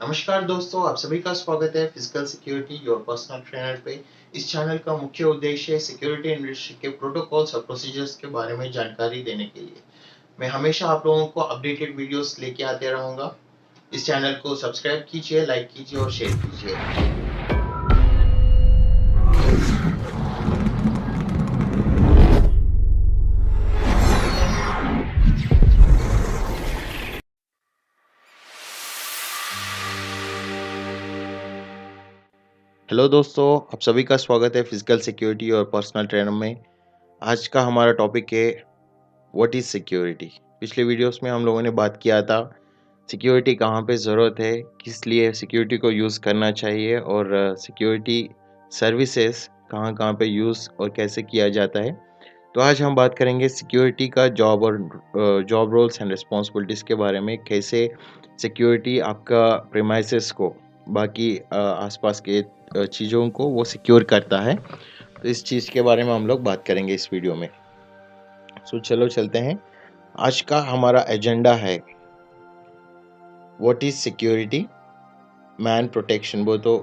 नमस्कार दोस्तों, आप सभी का स्वागत है physical security your personal trainer पे। इस चैनल का मुख्य उद्देश्य है सिक्योरिटी इंडस्ट्री के प्रोटोकॉल्स और प्रोसीजर्स के बारे में जानकारी देने के लिए। मैं हमेशा आप लोगों को अपडेटेड वीडियोस लेके आते रहूंगा। इस चैनल को सब्सक्राइब कीजिए, लाइक कीजिए और शेयर कीजिए। हेलो दोस्तों, आप सभी का स्वागत है फिजिकल सिक्योरिटी और पर्सनल ट्रेनर में। आज का हमारा टॉपिक है व्हाट इज़ सिक्योरिटी। पिछले वीडियोस में हम लोगों ने बात किया था सिक्योरिटी कहाँ पे ज़रूरत है, किस लिए सिक्योरिटी को यूज़ करना चाहिए और सिक्योरिटी सर्विसेज कहाँ कहाँ पे यूज़ और कैसे किया जाता है। तो आज हम बात करेंगे सिक्योरिटी का जॉब और जॉब रोल्स एंड रिस्पॉन्सिबिलिटीज़ के बारे में। कैसे सिक्योरिटी आपका प्रीमाइसेस को, बाकी आसपास के चीज़ों को वो सिक्योर करता है। तो इस चीज़ के बारे में हम लोग बात करेंगे इस वीडियो में। सो चलो चलते हैं। आज का हमारा एजेंडा है what is security, man protection, वो तो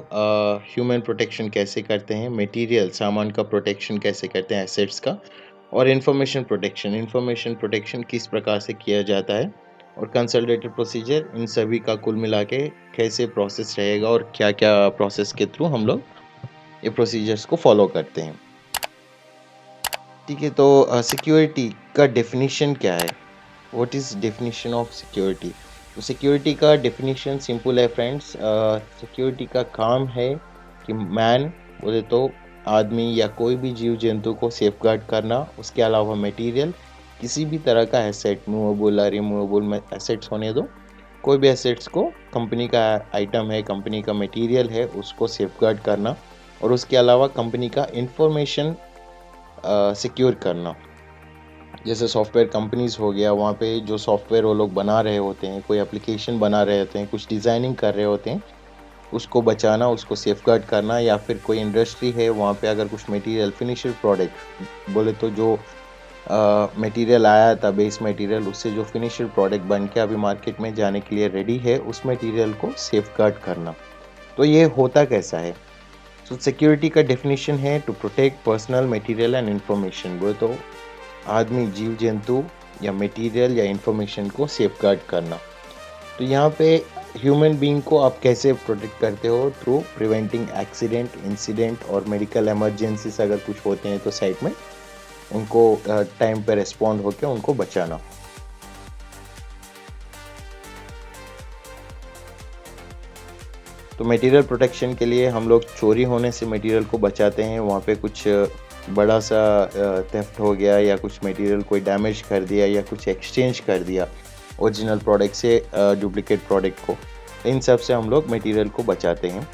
ह्यूमन प्रोटेक्शन कैसे करते हैं, मटेरियल सामान का प्रोटेक्शन कैसे करते हैं, एसेट्स का, और इंफॉर्मेशन प्रोटेक्शन किस प्रकार से किया जाता है, और कंसल्टेटिव प्रोसीजर, इन सभी का कुल मिला के कैसे प्रोसेस रहेगा और क्या क्या प्रोसेस के थ्रू हम लोग ये प्रोसीजर्स को फॉलो करते हैं। ठीक है, तो सिक्योरिटी का डेफिनेशन क्या है, what is definition of security. तो सिक्योरिटी का डेफिनेशन सिंपल है फ्रेंड्स। सिक्योरिटी का काम है कि मैन बोले तो आदमी या कोई भी जीव जंतु को सेफगार्ड करना, उसके अलावा मटेरियल, किसी भी तरह का एसेट, मूवेबल और रिमूवेबल एसेट्स होने दो, कोई भी एसेट्स को, कंपनी का आइटम है, कंपनी का मटेरियल है, उसको सेफगार्ड करना, और उसके अलावा कंपनी का इंफॉर्मेशन सिक्योर करना। जैसे सॉफ्टवेयर कंपनीज हो गया, वहाँ पे जो सॉफ्टवेयर वो लोग बना रहे होते हैं, कोई एप्लीकेशन बना रहे होते हैं, कुछ डिज़ाइनिंग कर रहे होते हैं, उसको बचाना, उसको सेफगार्ड करना। या फिर कोई इंडस्ट्री है, वहाँ पे अगर कुछ मटेरियल, फिनिशड प्रोडक्ट बोले तो जो मटेरियल आया था, बेस मटेरियल, उससे जो फिनिशड प्रोडक्ट बन के अभी मार्केट में जाने के लिए रेडी है, उस मटेरियल को सेफगार्ड करना। तो ये होता कैसा है। तो सिक्योरिटी का डेफिनेशन है to protect personal material and information, बोले तो आदमी, जीव जंतु या मटेरियल या इंफॉर्मेशन को सेफगार्ड करना। तो यहाँ पे ह्यूमन बीइंग को आप कैसे प्रोटेक्ट करते हो, थ्रू प्रिवेंटिंग एक्सीडेंट, इंसिडेंट और मेडिकल इमरजेंसीज अगर कुछ होते हैं तो साइट में उनको टाइम पे रिस्पॉन्ड होकर उनको बचाना। तो मटेरियल प्रोटेक्शन के लिए हम लोग चोरी होने से मटेरियल को बचाते हैं। वहाँ पे कुछ बड़ा सा थेफ्ट हो गया या कुछ मटेरियल कोई डैमेज कर दिया या कुछ एक्सचेंज कर दिया ओरिजिनल प्रोडक्ट से डुप्लीकेट प्रोडक्ट को, इन सब से हम लोग मटेरियल को बचाते हैं।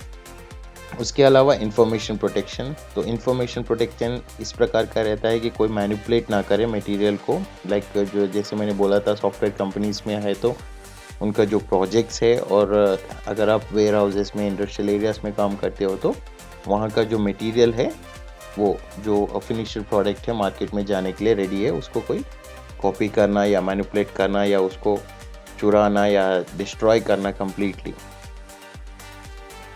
उसके अलावा इंफॉर्मेशन प्रोटेक्शन, तो इंफॉर्मेशन प्रोटेक्शन इस प्रकार का रहता है कि कोई मैनिपुलेट ना करे मटेरियल को। लाइक जो जैसे मैंने बोला था, सॉफ्टवेयर कंपनीज में है तो उनका जो प्रोजेक्ट्स है, और अगर आप वेयर हाउसेस में, इंडस्ट्रियल एरियाज में काम करते हो तो वहाँ का जो मटेरियल है, वो जो फिनिश्ड प्रोडक्ट है, मार्केट में जाने के लिए रेडी है, उसको कोई कॉपी करना या मैनिपुलेट करना या उसको चुराना या डिस्ट्रॉय करना कम्प्लीटली।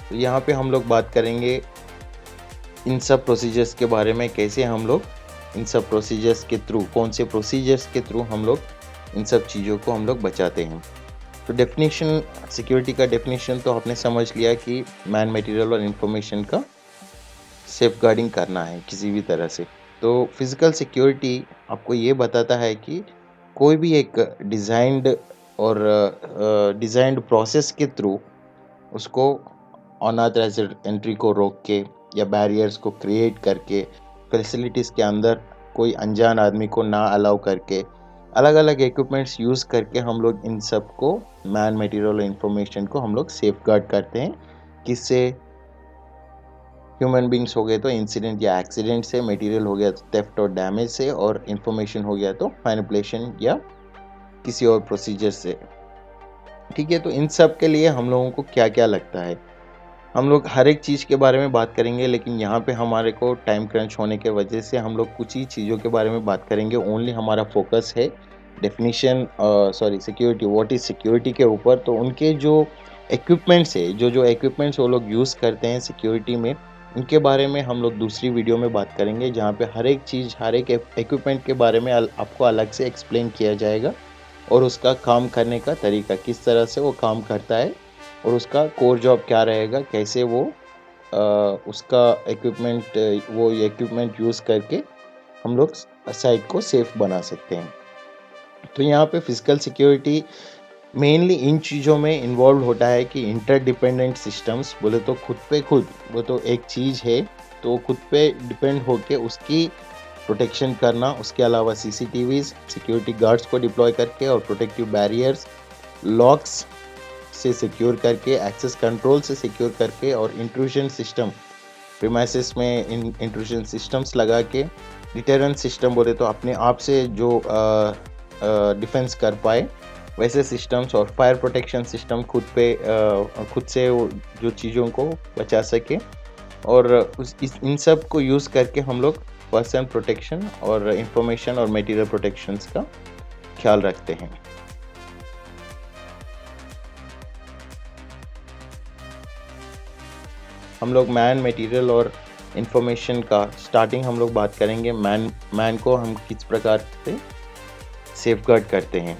तो यहाँ पे हम लोग बात करेंगे इन सब प्रोसीजर्स के बारे में, कैसे हम लोग इन सब प्रोसीजर्स के थ्रू, कौन से प्रोसीजर्स के थ्रू हम लोग इन सब चीज़ों को हम लोग बचाते हैं। तो डेफिनेशन, सिक्योरिटी का डेफिनेशन तो आपने समझ लिया कि मैन, मटेरियल और इन्फॉर्मेशन का सेफगार्डिंग करना है किसी भी तरह से। तो फिज़िकल सिक्योरिटी आपको ये बताता है कि कोई भी एक डिज़ाइंड और डिज़ाइंड प्रोसेस के थ्रू उसको अनऑथराइज्ड एंट्री को रोक के या बैरियर्स को क्रिएट करके, फैसिलिटीज़ के अंदर कोई अनजान आदमी को ना अलाउ करके, अलग अलग इक्विपमेंट्स यूज़ करके हम लोग इन सब को, मैन, मटेरियल और इंफॉर्मेशन को हम लोग सेफगार्ड करते हैं। किससे? ह्यूमन बींग्स हो गए तो इंसिडेंट या एक्सीडेंट से, मटेरियल हो गया तो थेफ्ट और डैमेज से, और इंफॉर्मेशन हो गया तो मैनिपुलेशन या किसी और प्रोसीजर से। ठीक है, तो इन सब के लिए हम लोगों को क्या क्या लगता है, हम लोग हर एक चीज़ के बारे में बात करेंगे, लेकिन यहाँ पे हमारे को टाइम क्रंच होने के वजह से हम लोग कुछ ही चीज़ों के बारे में बात करेंगे। ओनली हमारा फोकस है definition, security, what is security के ऊपर। तो उनके जो इक्विपमेंट्स है, जो इक्विपमेंट्स वो लोग यूज़ करते हैं सिक्योरिटी में, उनके बारे में हम लोग दूसरी वीडियो में बात करेंगे, जहाँ पे हर एक चीज़, हर एक इक्विपमेंट के बारे में आपको अलग से एक्सप्लेन किया जाएगा और उसका काम करने का तरीका, किस तरह से वो काम करता है और उसका कोर जॉब क्या रहेगा, कैसे वो उसका वो इक्विपमेंट यूज़ करके हम लोग साइट को सेफ बना सकते हैं। तो यहाँ पे फिजिकल सिक्योरिटी मेनली इन चीज़ों में इन्वॉल्व होता है कि इंटरडिपेंडेंट सिस्टम्स, बोले तो खुद पे खुद, वो तो एक चीज़ है तो खुद पे डिपेंड होके उसकी प्रोटेक्शन करना। उसके अलावा सीसीटीवीज, सिक्योरिटी गार्ड्स को डिप्लॉय करके और प्रोटेक्टिव बैरियर्स, लॉक्स से सिक्योर करके, एक्सेस कंट्रोल से सिक्योर करके और इंट्रूजन सिस्टम, प्रीमाइसेस में इंट्रूजन सिस्टम्स लगा के, डिटरेंस सिस्टम, बोले तो अपने आप से जो डिफेंस कर पाए वैसे सिस्टम्स, और फायर प्रोटेक्शन सिस्टम खुद से जो चीज़ों को बचा सके। और इन सब को यूज़ करके हम लोग पर्सन प्रोटेक्शन और इंफॉर्मेशन और मटेरियल प्रोटेक्शंस का ख्याल रखते हैं। हम लोग मैन, मटेरियल और इंफॉर्मेशन का स्टार्टिंग हम लोग बात करेंगे। मैन को हम किस प्रकार से सेफगार्ड करते हैं।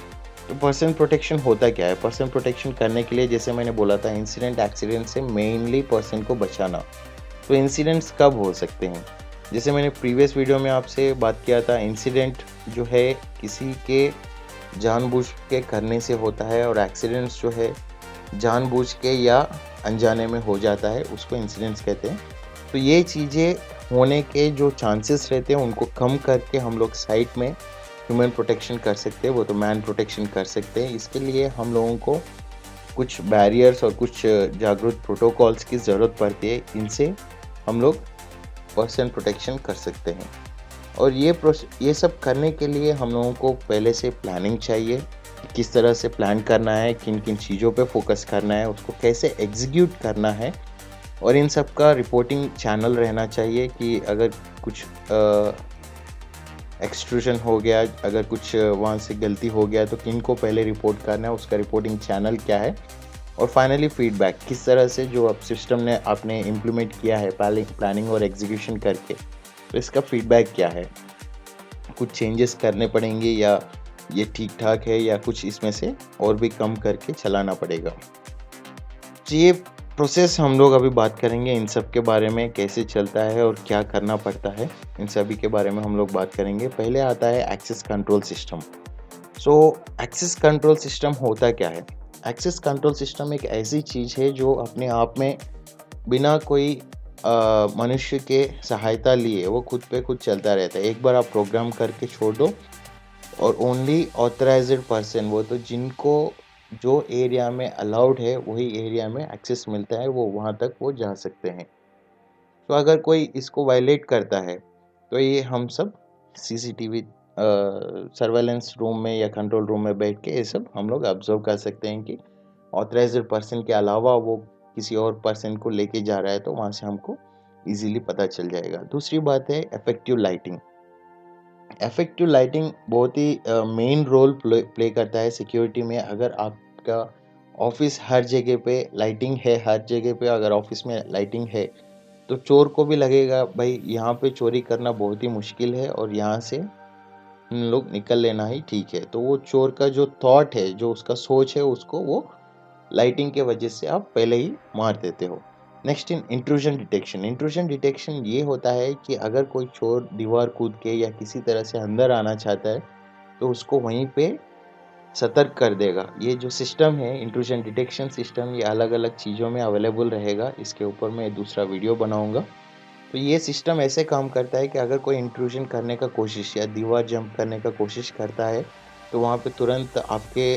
तो पर्सन प्रोटेक्शन होता क्या है? पर्सन प्रोटेक्शन करने के लिए, जैसे मैंने बोला था, इंसिडेंट एक्सीडेंट से मेनली पर्सन को बचाना। तो इंसिडेंट्स कब हो सकते हैं? जैसे मैंने प्रीवियस वीडियो में आपसे बात किया था, इंसिडेंट जो है किसी के जानबूझ के करने से होता है, और एक्सीडेंट्स जो है जानबूझ के या अनजाने में हो जाता है, उसको इंसिडेंट्स कहते हैं। तो ये चीज़ें होने के जो चांसेस रहते हैं उनको कम करके हम लोग साइट में ह्यूमन प्रोटेक्शन कर सकते हैं, वो तो मैन प्रोटेक्शन कर सकते हैं। इसके लिए हम लोगों को कुछ बैरियर्स और कुछ जागरूक प्रोटोकॉल्स की ज़रूरत पड़ती है। इनसे हम लोग पर्सन प्रोटेक्शन कर सकते हैं। और ये सब करने के लिए हम लोगों को पहले से प्लानिंग चाहिए, किस तरह से प्लान करना है, किन किन चीज़ों पे फोकस करना है, उसको कैसे एग्जीक्यूट करना है, और इन सब का रिपोर्टिंग चैनल रहना चाहिए कि अगर कुछ एक्सट्रूजन हो गया, अगर कुछ वहाँ से गलती हो गया तो किन को पहले रिपोर्ट करना है, उसका रिपोर्टिंग चैनल क्या है, और फाइनली फीडबैक, किस तरह से जो अब सिस्टम ने आपने इम्प्लीमेंट किया है प्लानिंग और एग्जीक्यूशन करके, तो इसका फीडबैक क्या है, कुछ चेंजेस करने पड़ेंगे या ये ठीक ठाक है, या कुछ इसमें से और भी कम करके चलाना पड़ेगा। तो ये प्रोसेस हम लोग अभी बात करेंगे, इन सब के बारे में, कैसे चलता है और क्या करना पड़ता है, इन सभी के बारे में हम लोग बात करेंगे। पहले आता है एक्सेस कंट्रोल सिस्टम। सो एक्सेस कंट्रोल सिस्टम होता क्या है? एक्सेस कंट्रोल सिस्टम एक ऐसी चीज़ है जो अपने आप में बिना कोई मनुष्य के सहायता लिए वो खुद पे खुद चलता रहता है। एक बार आप प्रोग्राम करके छोड़ दो और ओनली ऑथराइज्ड पर्सन, वो तो जिनको जो एरिया में अलाउड है वही एरिया में एक्सेस मिलता है, वो वहाँ तक वो जा सकते हैं। तो अगर कोई इसको वायलेट करता है तो ये हम सब सीसीटीवी सर्वेलेंस रूम में या कंट्रोल रूम में बैठ के ये सब हम लोग ऑब्जर्व कर सकते हैं कि ऑथराइज्ड पर्सन के अलावा वो किसी और पर्सन को लेके जा रहा है, तो वहाँ से हमको इजीली पता चल जाएगा। दूसरी बात है इफेक्टिव लाइटिंग। इफेक्टिव लाइटिंग बहुत ही मेन रोल प्ले करता है सिक्योरिटी में। अगर आपका ऑफिस हर जगह पे लाइटिंग है, हर जगह पे अगर ऑफिस में लाइटिंग है, तो चोर को भी लगेगा भाई यहाँ पे चोरी करना बहुत ही मुश्किल है और यहाँ से हम लोग निकल लेना ही ठीक है। तो वो चोर का जो थॉट है, जो उसका सोच है, उसको वो लाइटिंग के वजह से आप पहले ही मार देते हो। Next intrusion detection. Intrusion detection ये होता है कि अगर कोई चोर दीवार कूद के या किसी तरह से अंदर आना चाहता है तो उसको वहीं पे सतर्क कर देगा। ये जो सिस्टम है इंट्रूजन डिटेक्शन सिस्टम, ये अलग अलग चीज़ों में अवेलेबल रहेगा। इसके ऊपर मैं दूसरा वीडियो बनाऊंगा। तो ये सिस्टम ऐसे काम करता है कि अगर कोई इंट्रूजन करने का कोशिश या दीवार जंप करने का कोशिश करता है तो वहाँ पे तुरंत आपके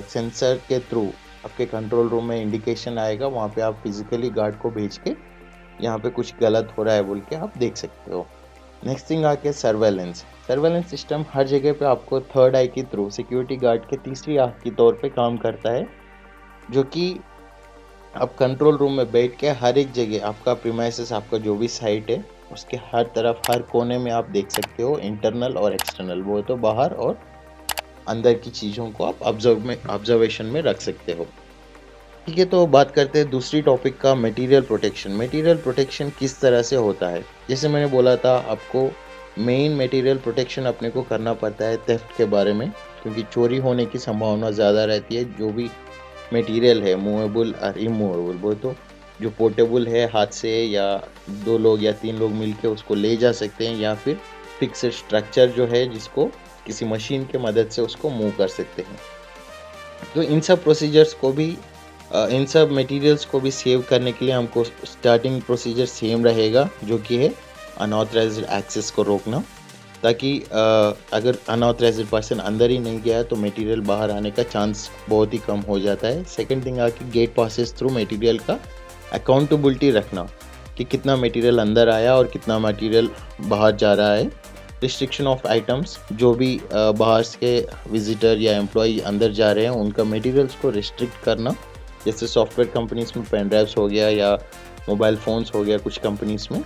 सेंसर के थ्रू आपके कंट्रोल रूम में इंडिकेशन आएगा। वहाँ पे आप फिजिकली गार्ड को भेज के यहाँ पे कुछ गलत हो रहा है बोल के आप देख सकते हो। नेक्स्ट थिंग आके सर्वेलेंस। सर्वेलेंस सिस्टम हर जगह पे आपको थर्ड आई के थ्रू सिक्योरिटी गार्ड के तीसरी आँख के तौर पे काम करता है, जो कि आप कंट्रोल रूम में बैठ के हर एक जगह आपका प्रीमाइसेस, आपका जो भी साइट है उसके हर तरफ हर कोने में आप देख सकते हो, इंटरनल और एक्सटर्नल, वो तो बाहर और अंदर की चीज़ों को आप ऑब्जर्वेशन में रख सकते हो। ठीक है, तो बात करते हैं दूसरी टॉपिक का, मटेरियल प्रोटेक्शन। मटेरियल प्रोटेक्शन किस तरह से होता है? जैसे मैंने बोला था आपको, मेन मटेरियल प्रोटेक्शन अपने को करना पड़ता है थेफ्ट के बारे में, क्योंकि चोरी होने की संभावना ज़्यादा रहती है। जो भी मटेरियल है मूवेबल और इमूवेबल, वो तो जो पोर्टेबल है हाथ से या 2 लोग या 3 लोग मिलके उसको ले जा सकते हैं, या फिर फिक्स्ड स्ट्रक्चर जो है जिसको किसी मशीन के मदद से उसको मूव कर सकते हैं। तो इन सब प्रोसीजर्स को भी इन सब मटेरियल्स को भी सेव करने के लिए हमको स्टार्टिंग प्रोसीजर सेम रहेगा, जो कि है अनऑथराइज्ड एक्सेस को रोकना, ताकि अगर अनऑथराइज्ड पर्सन अंदर ही नहीं गया तो मटेरियल बाहर आने का चांस बहुत ही कम हो जाता है। सेकंड थिंग आके गेट पासेस थ्रू मटेरियल का अकाउंटेबिलिटी रखना, कि कितना मटेरियल अंदर आया और कितना मटेरियल बाहर जा रहा है। रिस्ट्रिक्शन ऑफ आइटम्स, जो भी बाहर के विजिटर या एम्प्लॉय अंदर जा रहे हैं उनका मटेरियल्स को रिस्ट्रिक्ट करना। जैसे सॉफ्टवेयर कंपनीज में पेन ड्राइव्स हो गया या मोबाइल फ़ोन्स हो गया, कुछ कंपनीज में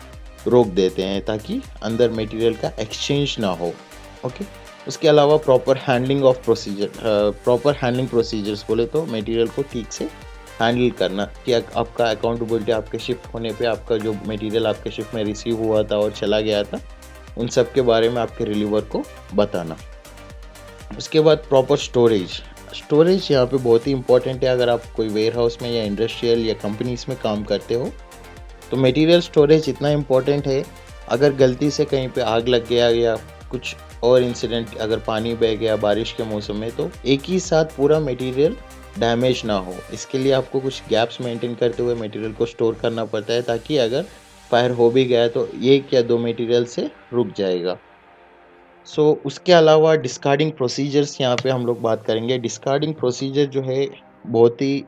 रोक देते हैं ताकि अंदर मटेरियल का एक्सचेंज ना हो। ओके, उसके अलावा प्रॉपर हैंडलिंग प्रोसीजर्स बोले तो मटेरियल को ठीक से हैंडल करना, कि आपका अकाउंटेबिलिटी आपके शिफ्ट होने पे आपका जो मटेरियल आपके शिफ्ट में रिसीव हुआ था और चला गया था, उन सब के बारे में आपके रिलीवर को बताना। उसके बाद प्रॉपर स्टोरेज यहाँ पे बहुत ही इंपॉर्टेंट है। अगर आप कोई वेयर हाउस में या इंडस्ट्रियल या कंपनीज में काम करते हो तो मटेरियल स्टोरेज इतना इम्पोर्टेंट है। अगर गलती से कहीं पे आग लग गया या कुछ और इंसिडेंट, अगर पानी बह गया बारिश के मौसम में, तो एक ही साथ पूरा मटेरियल डैमेज ना हो, इसके लिए आपको कुछ गैप्स मेंटेन करते हुए मटेरियल को स्टोर करना पड़ता है, ताकि अगर फायर हो भी गया तो 1 या 2 मटेरियल से रुक जाएगा। उसके अलावा डिस्कार्डिंग प्रोसीजर्स यहाँ पे हम लोग बात करेंगे। डिस्कार्डिंग प्रोसीजर जो है बहुत ही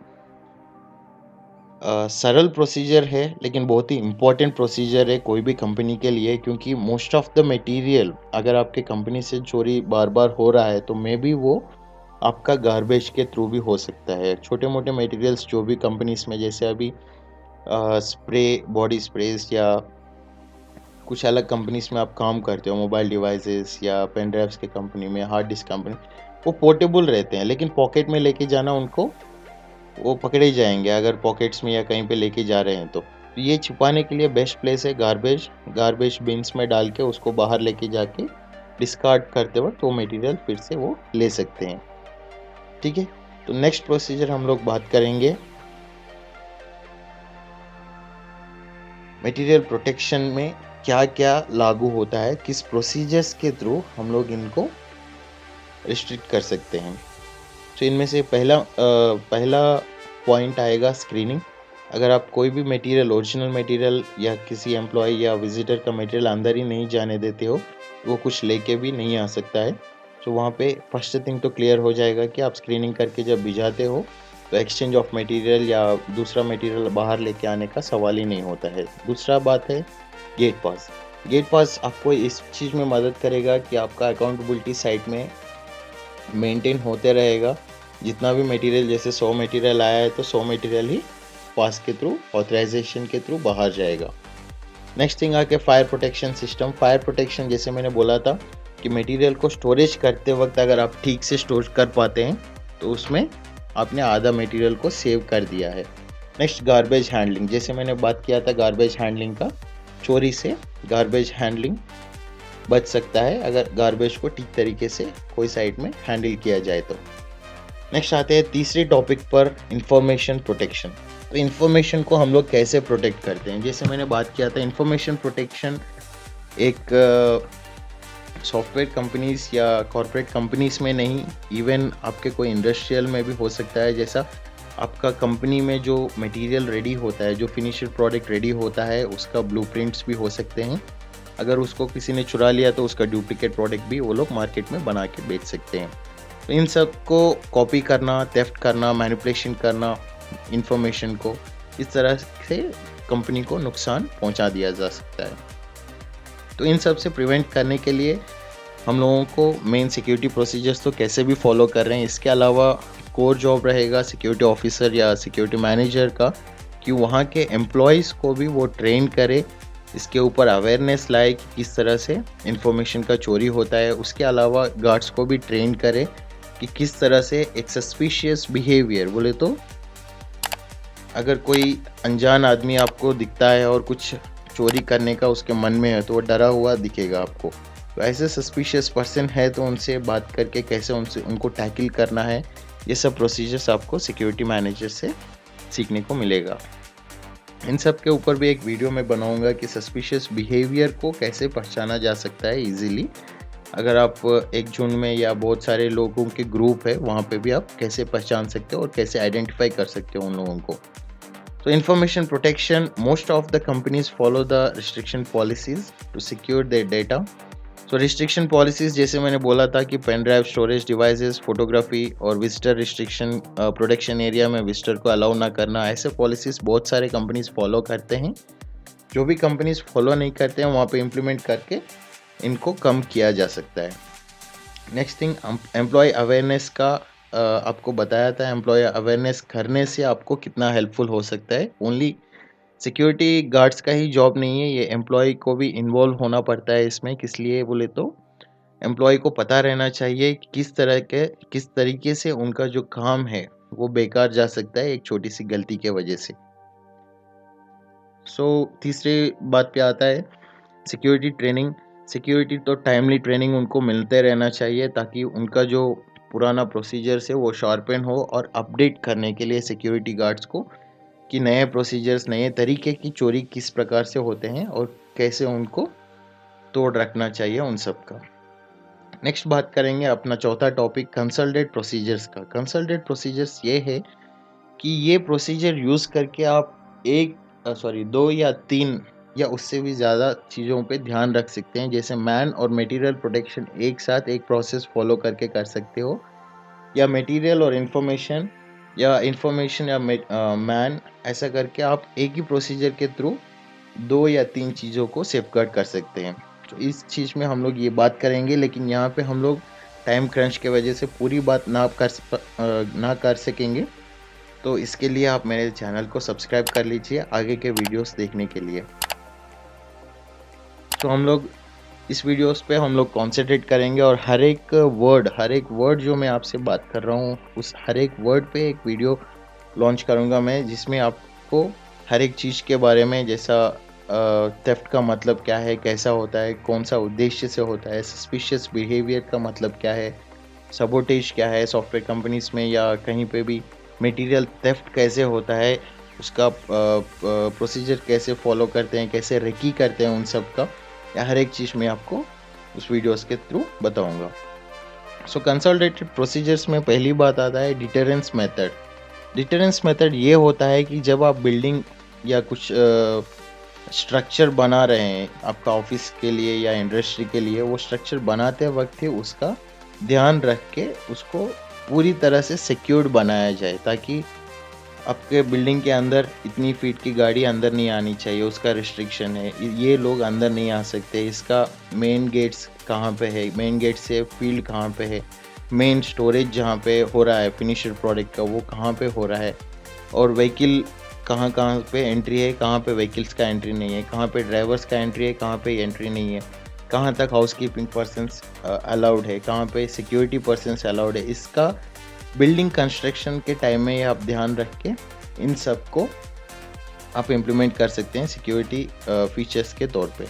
सरल प्रोसीजर है, लेकिन बहुत ही इम्पोर्टेंट प्रोसीजर है कोई भी कंपनी के लिए, क्योंकि मोस्ट ऑफ द मटेरियल अगर आपके कंपनी से चोरी बार बार हो रहा है तो मे बी वो आपका गार्बेज के थ्रू भी हो सकता है। छोटे मोटे मटेरियल्स जो भी कंपनीज में, जैसे अभी स्प्रे, बॉडी स्प्रेज या कुछ अलग कंपनीज में आप काम करते हो, मोबाइल डिवाइसेस या पेन ड्राइव्स के कंपनी में, हार्ड डिस्क कंपनी, वो पोर्टेबल रहते हैं, लेकिन पॉकेट में लेके जाना उनको, वो पकड़े जाएंगे अगर पॉकेट्स में या कहीं पे लेके जा रहे हैं। तो ये छुपाने के लिए बेस्ट प्लेस है गार्बेज बिन्स में डाल के उसको बाहर लेके जाके डिस्कार्ड करते वक्त वो मटेरियल फिर से वो ले सकते हैं। ठीक है, तो नेक्स्ट प्रोसीजर हम लोग बात करेंगे मटेरियल प्रोटेक्शन में क्या क्या लागू होता है, किस प्रोसीजर्स के थ्रू हम लोग इनको रिस्ट्रिक्ट कर सकते हैं। तो इनमें से पहला पॉइंट आएगा स्क्रीनिंग। अगर आप कोई भी मटेरियल, ओरिजिनल मटेरियल या किसी एम्प्लॉय या विजिटर का मटेरियल अंदर ही नहीं जाने देते हो, वो कुछ लेके भी नहीं आ सकता है। तो वहाँ पे फर्स्ट थिंग तो क्लियर हो जाएगा कि आप स्क्रीनिंग करके जब भिजाते हो तो एक्सचेंज ऑफ मटेरियल या दूसरा मटेरियल बाहर लेके आने का सवाल ही नहीं होता है। दूसरा बात है गेट पास आपको इस चीज़ में मदद करेगा कि आपका अकाउंटेबिलिटी साइट में मेंटेन होते रहेगा। जितना भी मटेरियल, जैसे 100 मटेरियल आया है तो 100 मटेरियल ही पास के थ्रू, ऑथराइजेशन के थ्रू बाहर जाएगा। नेक्स्ट थिंग आके fire protection system. Fire protection, जैसे मैंने बोला था कि मटेरियल को स्टोरेज करते वक्त अगर आप ठीक से स्टोर कर पाते हैं तो उसमें आपने आधा मटेरियल को सेव कर दिया है। नेक्स्ट गार्बेज हैंडलिंग, जैसे मैंने बात किया था गार्बेज हैंडलिंग का, चोरी से गार्बेज हैंडलिंग बच सकता है अगर गार्बेज को ठीक तरीके से कोई साइड में हैंडल किया जाए तो। नेक्स्ट आते हैं तीसरी टॉपिक पर, इंफॉर्मेशन प्रोटेक्शन। तो इंफॉर्मेशन को हम लोग कैसे प्रोटेक्ट करते हैं, जैसे मैंने बात किया था, इंफॉर्मेशन प्रोटेक्शन एक सॉफ्टवेयर कंपनीज या कॉर्पोरेट कंपनीज में नहीं, इवन आपके कोई इंडस्ट्रियल में भी हो सकता है। जैसा आपका कंपनी में जो मटेरियल रेडी होता है, जो फिनिश्ड प्रोडक्ट रेडी होता है, उसका ब्लूप्रिंट्स भी हो सकते हैं। अगर उसको किसी ने चुरा लिया तो उसका डुप्लीकेट प्रोडक्ट भी वो लोग मार्केट में बना के बेच सकते हैं। तो इन सब को कॉपी करना, थेफ्ट करना, मैनिपुलेशन करना इंफॉर्मेशन को, इस तरह से कंपनी को नुकसान पहुंचा दिया जा सकता है। तो इन सब से प्रिवेंट करने के लिए हम लोगों को मेन सिक्योरिटी प्रोसीजर्स तो कैसे भी फॉलो कर रहे हैं। इसके अलावा कोर जॉब रहेगा सिक्योरिटी ऑफिसर या सिक्योरिटी मैनेजर का, कि वहाँ के एम्प्लॉयज़ को भी वो ट्रेन करे, इसके ऊपर अवेयरनेस लाए कि किस तरह से इंफॉर्मेशन का चोरी होता है। उसके अलावा गार्ड्स को भी ट्रेन करे कि किस तरह से एक सस्पिशियस बिहेवियर, बोले तो अगर कोई अनजान आदमी आपको दिखता है और कुछ चोरी करने का उसके मन में है तो वो डरा हुआ दिखेगा आपको। तो ऐसे सस्पिशियस पर्सन है तो उनसे बात करके कैसे उनको टैकल करना है, ये सब प्रोसीजर्स आपको सिक्योरिटी मैनेजर से सीखने को मिलेगा। इन सब के ऊपर भी एक वीडियो मैं बनाऊंगा कि सस्पिशियस बिहेवियर को कैसे पहचाना जा सकता है इजीली। अगर आप एक झुंड में या बहुत सारे लोगों के ग्रुप है वहाँ पे भी आप कैसे पहचान सकते हो और कैसे आइडेंटिफाई कर सकते हो उन लोगों को। तो information protection, most of the companies follow the restriction policies to secure their data. तो रिस्ट्रिक्शन पॉलिसीज जैसे मैंने बोला था कि pen drive, storage devices, photography और विजिटर रिस्ट्रिक्शन, प्रोटेक्शन एरिया में विजिटर को अलाउ ना करना, ऐसे पॉलिसीज बहुत सारे कंपनीज फॉलो करते हैं। जो भी कंपनीज फॉलो नहीं करते हैं वहाँ पे इम्प्लीमेंट करके इनको कम किया जा सकता है। नेक्स्ट थिंग, एम्प्लॉय अवेयरनेस का आपको बताया था। एम्प्लॉय अवेयरनेस करने से आपको कितना हेल्पफुल हो सकता है। ओनली सिक्योरिटी गार्ड्स का ही जॉब नहीं है, ये एम्प्लॉय को भी इन्वॉल्व होना पड़ता है इसमें। किस लिए बोले तो एम्प्लॉय को पता रहना चाहिए कि किस तरीके से उनका जो काम है वो बेकार जा सकता है एक छोटी सी गलती के वजह से। तीसरी बात पे आता है सिक्योरिटी ट्रेनिंग। सिक्योरिटी तो टाइमली ट्रेनिंग उनको मिलते रहना चाहिए ताकि उनका जो पुराना प्रोसीजर्स है वो शार्पन हो और अपडेट करने के लिए सिक्योरिटी गार्ड्स को कि नए प्रोसीजर्स, नए तरीके की चोरी किस प्रकार से होते हैं और कैसे उनको तोड़ रखना चाहिए उन सब का। नेक्स्ट बात करेंगे अपना चौथा टॉपिक कंसल्टेड प्रोसीजर्स का। कंसल्टेड प्रोसीजर्स ये है कि ये प्रोसीजर यूज़ करके आप दो या तीन या उससे भी ज़्यादा चीज़ों पे ध्यान रख सकते हैं। जैसे मैन और मटेरियल प्रोटेक्शन एक साथ एक प्रोसेस फॉलो करके कर सकते हो, या मटेरियल और इन्फॉर्मेशन या मैन, ऐसा करके आप एक ही प्रोसीजर के थ्रू 2 या 3 चीज़ों को सेफगार्ड कर सकते हैं। तो इस चीज़ में हम लोग ये बात करेंगे, लेकिन यहाँ पे हम लोग टाइम क्रंच की वजह से पूरी बात ना कर सकेंगे। तो इसके लिए आप मेरे चैनल को सब्सक्राइब कर लीजिए आगे के वीडियोस देखने के लिए। तो हम लोग इस वीडियोस पे हम लोग कॉन्सेंट्रेट करेंगे और हर एक वर्ड जो मैं आपसे बात कर रहा हूँ उस हर एक वर्ड पे एक वीडियो लॉन्च करूँगा मैं, जिसमें आपको हर एक चीज़ के बारे में, जैसा थेफ्ट का मतलब क्या है, कैसा होता है, कौन सा उद्देश्य से होता है, सस्पिशियस बिहेवियर का मतलब क्या है, सबोटेज क्या है सॉफ्टवेयर कंपनीज में या कहीं पे भी, मटेरियल थेफ्ट कैसे होता है, उसका प्रोसीजर कैसे फॉलो करते हैं, कैसे रेकी करते हैं, उन सब का या हर एक चीज़ मैं आपको उस वीडियोस के थ्रू बताऊंगा। कंसोलिडेटेड प्रोसीजर्स में पहली बात आता है डिटरेंस मेथड। डिटरेंस मेथड ये होता है कि जब आप बिल्डिंग या कुछ स्ट्रक्चर बना रहे हैं आपका ऑफिस के लिए या इंडस्ट्री के लिए, वो स्ट्रक्चर बनाते वक्त ही उसका ध्यान रख के उसको पूरी तरह से सिक्योर्ड बनाया जाए, ताकि आपके बिल्डिंग के अंदर इतनी फीट की गाड़ी अंदर नहीं आनी चाहिए, उसका रिस्ट्रिक्शन है, ये लोग अंदर नहीं आ सकते, इसका मेन गेट्स कहाँ पे है, मेन गेट से फील्ड कहाँ पे है, मेन स्टोरेज जहाँ पे हो रहा है फिनिशर प्रोडक्ट का वो कहाँ पे हो रहा है, और व्हीकल कहाँ पे एंट्री है, कहाँ पे व्हीकल्स का एंट्री नहीं है, कहाँ पे ड्राइवर्स का एंट्री है, कहाँ पे एंट्री नहीं है, कहाँ तक हाउसकीपिंग पर्सन्स अलाउड है, कहाँ पे सिक्योरिटी पर्सन्स अलाउड है। इसका बिल्डिंग कंस्ट्रक्शन के टाइम में आप ध्यान रख के इन सब को आप इम्प्लीमेंट कर सकते हैं सिक्योरिटी फीचर्स के तौर पे।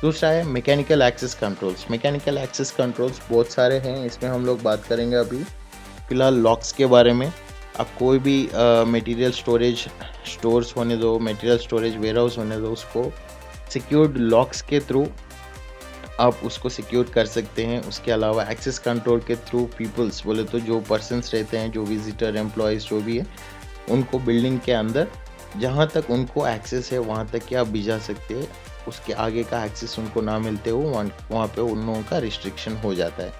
दूसरा है mechanical access controls. Mechanical access controls बहुत सारे हैं, इसमें हम लोग बात करेंगे अभी फ़िलहाल लॉक्स के बारे में। आप कोई भी मटेरियल स्टोर्स होने दो, मटेरियल स्टोरेज वेयरहाउस होने दो, उसको सिक्योर्ड लॉक्स के थ्रू आप उसको सिक्योर कर सकते हैं। उसके अलावा एक्सेस कंट्रोल के थ्रू पीपल्स बोले तो जो पर्सन्स रहते हैं, जो विजिटर, एम्प्लॉयज़ जो भी है, उनको बिल्डिंग के अंदर जहाँ तक उनको एक्सेस है वहाँ तक ही आप भिजा सकते हैं। उसके आगे का एक्सेस उनको ना मिलते हो वहाँ पे उन लोगों का रिस्ट्रिक्शन हो जाता है।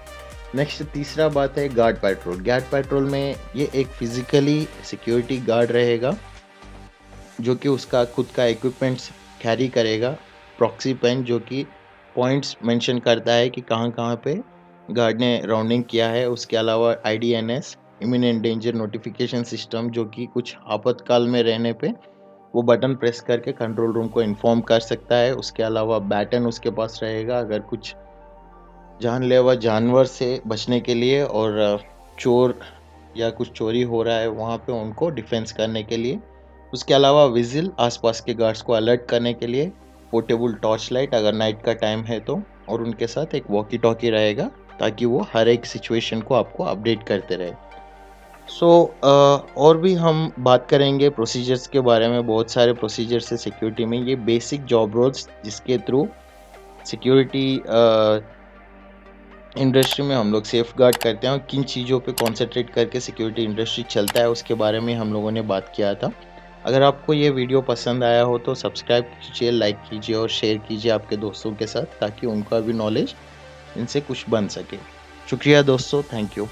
नेक्स्ट तीसरा बात है गार्ड पेट्रोल। गार्ड पेट्रोल में ये एक फिजिकली सिक्योरिटी गार्ड रहेगा जो कि उसका खुद का इक्विपमेंट्स कैरी करेगा। प्रॉक्सी पेन जो कि पॉइंट्स मेंशन करता है कि कहाँ पे गार्ड ने राउंडिंग किया है। उसके अलावा IDNS imminent danger notification system जो कि कुछ आपातकाल में रहने पे वो बटन प्रेस करके कंट्रोल रूम को इन्फॉर्म कर सकता है। उसके अलावा बैटन उसके पास रहेगा अगर कुछ जानलेवा जानवर से बचने के लिए और चोर या कुछ चोरी हो रहा है वहाँ पे उनको डिफेंस करने के लिए उसके अलावा विजिल आसपास के गार्ड्स को अलर्ट करने के लिए, पोर्टेबल टॉर्च लाइट अगर नाइट का टाइम है तो, और उनके साथ एक वॉकी टॉकी रहेगा ताकि वो हर एक सिचुएशन को आपको अपडेट करते रहे। और भी हम बात करेंगे प्रोसीजर्स के बारे में। बहुत सारे प्रोसीजर्स है सिक्योरिटी में। ये बेसिक जॉब रोल्स जिसके थ्रू सिक्योरिटी इंडस्ट्री में हम लोग सेफ गार्ड करते हैं और किन चीज़ों पे कॉन्सेंट्रेट करके सिक्योरिटी इंडस्ट्री चलता है उसके बारे में हम लोगों ने बात किया था। अगर आपको ये वीडियो पसंद आया हो तो सब्सक्राइब कीजिए, लाइक कीजिए और शेयर कीजिए आपके दोस्तों के साथ ताकि उनका भी नॉलेज इनसे कुछ बन सके। शुक्रिया दोस्तों, थैंक यू।